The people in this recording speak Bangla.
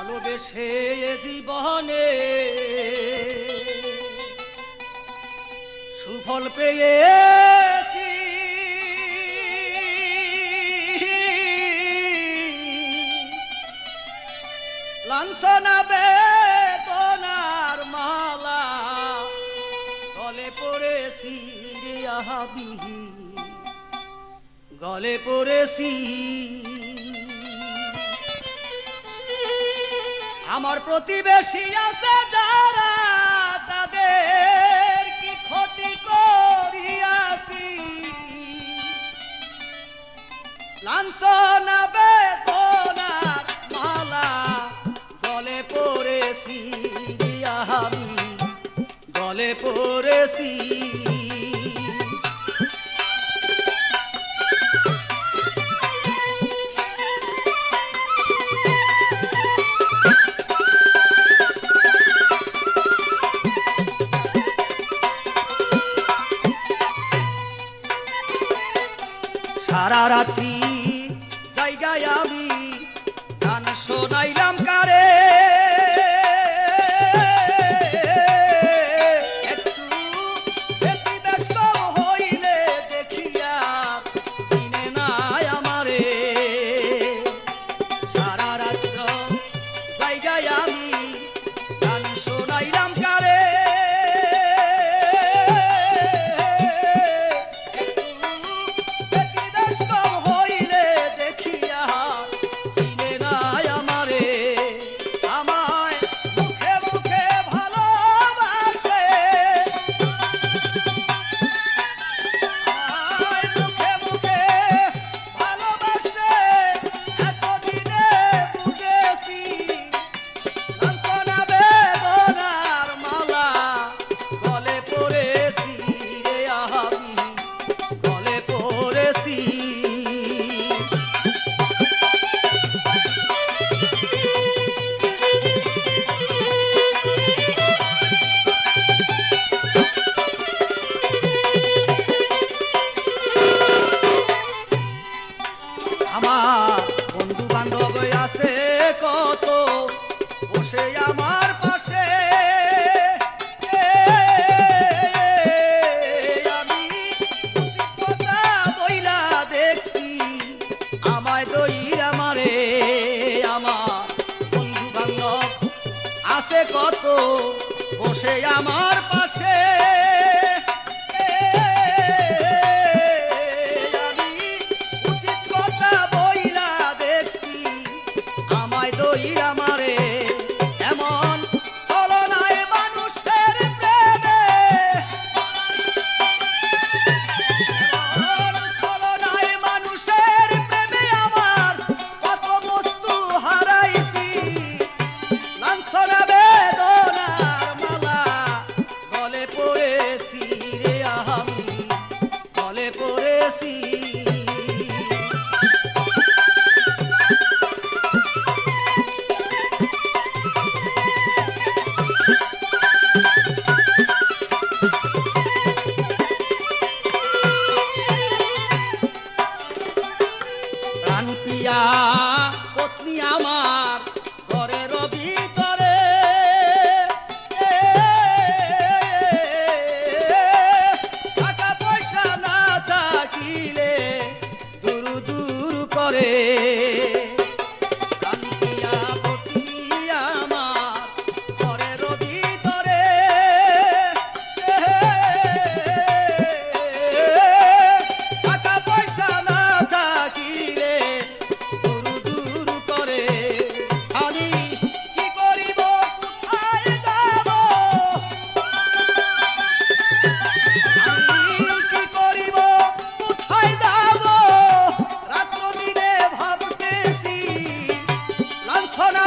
ভালোবেসে এ জীবনে সুফল পেয়েছি, লাঞ্ছনা বেদনার মালা গলে পড়েছি রে আহাবি, গলে পড়েছি। আমার প্রতিবেশী আছে যারা, তাদের কি ক্ষতি করিয়াছি, লাঞ্ছনা বেদনার মালা গলে পড়েছি আমি, গলে পড়েছি। সারা রাত্রি জায়গায় আমি গান শোনাইলাম কারে, একটু ব্যতিব্যস্ত হইলে দেখিয়া চিনে নাই আমারে। সারা রাত্র জায়গায় আমি গান শোনাইলাম কারে, আমার বন্ধু বান্ধব আছে কত বসে আমার পাশে, আমি কথা বইলা দেখছি আমায় দইরা মারে। আমার বন্ধু বান্ধব আছে কত বসে আমার পাশে, আমারে এমন চলনায় মানুষের প্রেমে, চলনায় মানুষের প্রেমে আমার কত বস্তু হারাইছি, লাঞ্ছনা বেদনার মালা গলে পড়েছি রে আমি, গলে পড়েছি। প্রাণপ্রিয়া পত্নী আমার ঘরের ভিতরে, টাকা পয়সা না থাকিলে দূর দূর করে। প্রাণপ্রিয়া পত্নী আমার ঘরের ভিতরে, টাকা পয়সা না থাকিলে দূর দূর করে। আমি কি করিব কোথায় যাব, আমি কি করিব কোথায় যাব, রাত্র দিনে ভাবতেছি লাঞ্ছনা